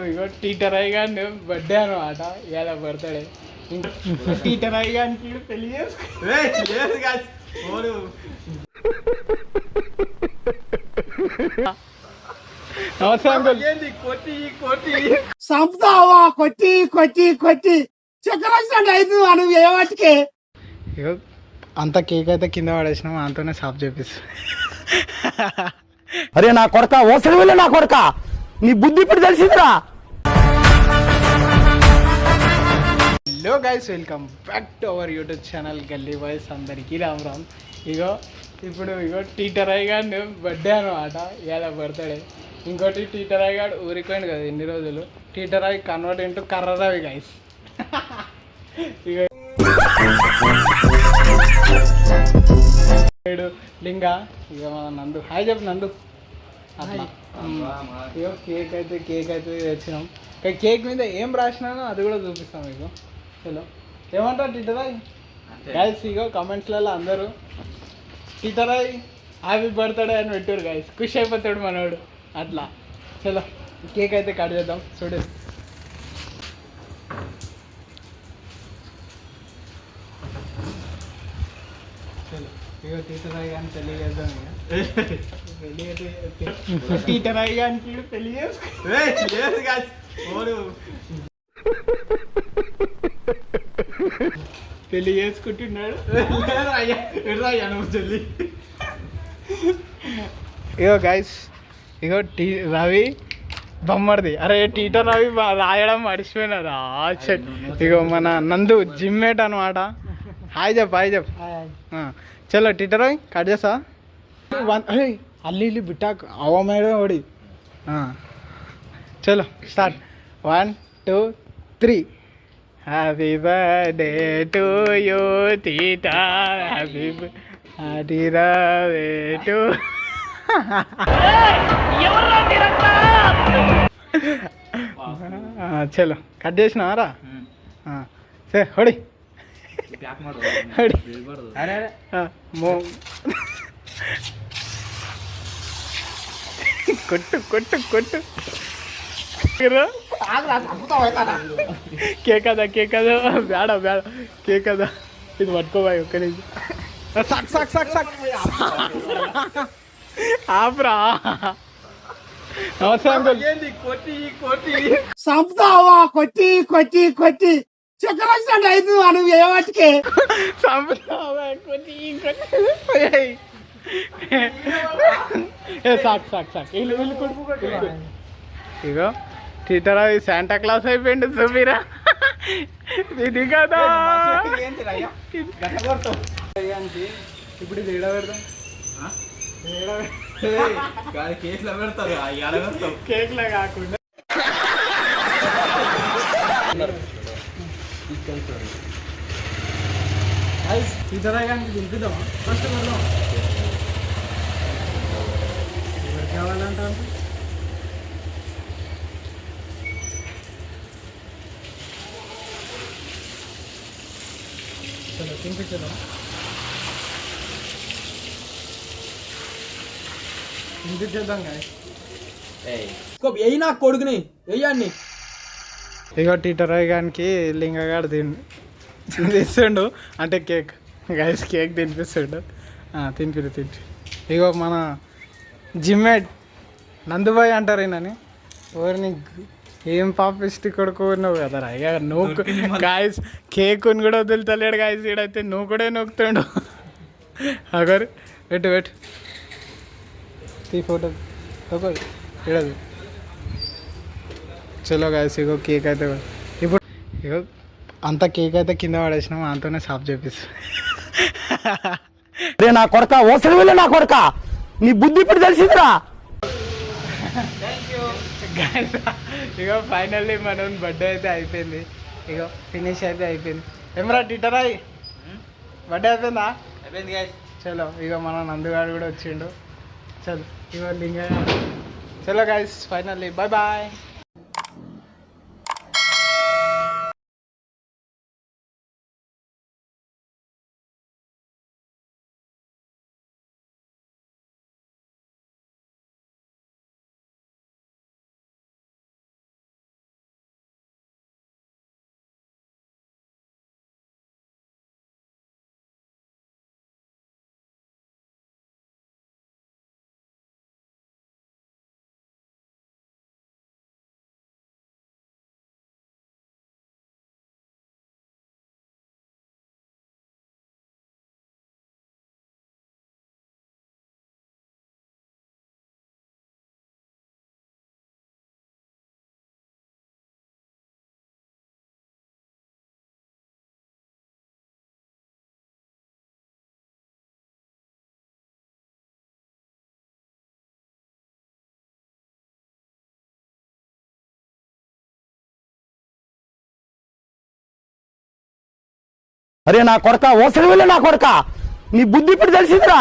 ఇగో teacher అయ్యి కానీ birthday అనమాట ఇవాళ బర్త్డే. ఇంకా టీచర్ అయ్యి కానీ పెళ్లి సంపుతావా కొట్టి కొట్టి కొట్టి చక్కెర అవుతుంది మనం ఏమటికే. ఇగో అంత కేక్ అయితే కింద పడేసినాం, అంతనే సాఫ్ చేపిస్తాం. అరే నా కొడక ఓసరి వెళ్ళి నా కొడక నీ బుద్ధి ఇప్పుడు తెలిసిందిరా. Hello guys, welcome back to our YouTube channel గల్లీ బాయ్స్. అందరికీ రామ్ రామ్. ఇగో టీచర్ అయ్యి గారు బర్త్డే అనమాట ఇవాళ బర్త్డే. ఇంకోటి టీచర్ అయ్యి గారు ఊరిపోయింది కదా ఎన్ని రోజులు, టీచర్ అయ్యి కన్వర్ట్ ఇంటూ కర్రరావి గైస్. ఇక లింగా ఇక మన నందు హాయ్ చెప్పు నందు. అట్లా ఇగో కేక్ అయితే తెచ్చినాం. కేక్ మీద ఏం రాసినానో అది కూడా చూపిస్తాం మీకు. చలో ఏమంటారు టీచర్ అయ్యి గైస్? ఇగో కమెంట్స్లలో అందరూ టీచర్ అయ్యి హ్యాపీ బర్త్డే అని పెట్టారు గైస్. ఖుషి అయిపోతాడు మనోడు అట్లా. చలో కేక్ అయితే కట్ చేద్దాం. చూడు చలో ఇగో టీచర్ అయ్యి కానీ పెళ్లి చేద్దాం. ఇక టీచర్ అయ్యి కానీ పెళ్లి పెళ్లి చేసుకుంటున్నాడు. ఇగో గైస్, ఇగో రవి బొమ్మడిది. అరే టీచర్ రవి రాయడం మర్చిపోయినారా? ఇగో మన నందు జిమ్మేట్ అనమాట. హాయ్ చెప్పు, హాయ్ చెప్పు. చలో టీచర్ రవి కట్ చేస్తా. అల్లి ఇల్లి బిట్టాకు అవ మేడం ఓడి. చలో start. 1 2 3. Happy birthday to you theta, happy birthday to. చలో కట్ చేసినారా? సరే హోడి కొట్టు కొట్టు కొట్టు. కేక్ కదా బేడ కేక్ కదా. ఇది పట్టుకోబాయి ఒక్క నుంచి. సాక్ సాక్ సాక్ సాక్ ఆపరా. సంపుతావా కొట్టి కొట్టి కొట్టి చక్కెర అవుతుంది మనం ఏమటికే. ఇగో టీచర్ అది శాంటా క్లాస్ అయిపోయింది సుమీరా. ఇది కదా ఇప్పుడు ఇది పెడదాం. కేక్లో కాకుండా సీతారాయానికి దింపుదామా ఫస్ట్? వెళ్దాం. ఎవరికి కావాలంట? చలో తినిపించేద్దాం. తినిపించేద్దాం కానీ అయినా కొడుకుని వెయ్యండి. ఇగో టీచర్ అయ్యానికి లింగగాడు తినిపిస్తుండు అంటే కేక్ గైస్, కేక్ తినిపిస్తుండు. తినిపి. ఇగో మన జిమ్మేట్ నందుబాయ్ అంటారు ఈయనని. ఎవరిని ఏం పాపిష్టి కొడుకున్నావు కదరా. ఇక నూకు గాయస్ కేకుని కూడా వదులుతలేడు గాయస్. ఈడైతే నువ్వు కూడా నూకుతుండు. అగరు పెట్టు తీ ఫోటో ఇడదు. చలో గాయస్, ఇగో కేక్ అయితే ఇప్పుడు ఇగో అంత కేక్ అయితే కింద పడేసినాం, అంతనే సాఫ్ చేపిస్తాం. అరే నా కొడక ఓసరి వెళ్ళి నా కొడక నీ బుద్ధి ఇప్పుడు తెలిసిందిరా. ఇగో ఫైనల్లీ మనం బర్త్డే అయితే అయిపోయింది. ఇగో ఫినిష్ అయితే అయిపోయింది. ఏమరా టీచర్ అయ్యి బర్త్డే అయిపోయిందా? అయిపోయింది గాయస్. చలో ఇక మన నందుగాడు కూడా వచ్చిండు. చలో ఇగో లింగ. చలో గైస్, ఫైనల్లీ బాయ్ బాయ్. అరే నా కొడక ఓసరి వెళ్ళి నా కొడక నీ బుద్ధి ఇప్పుడు తెలిసిందిరా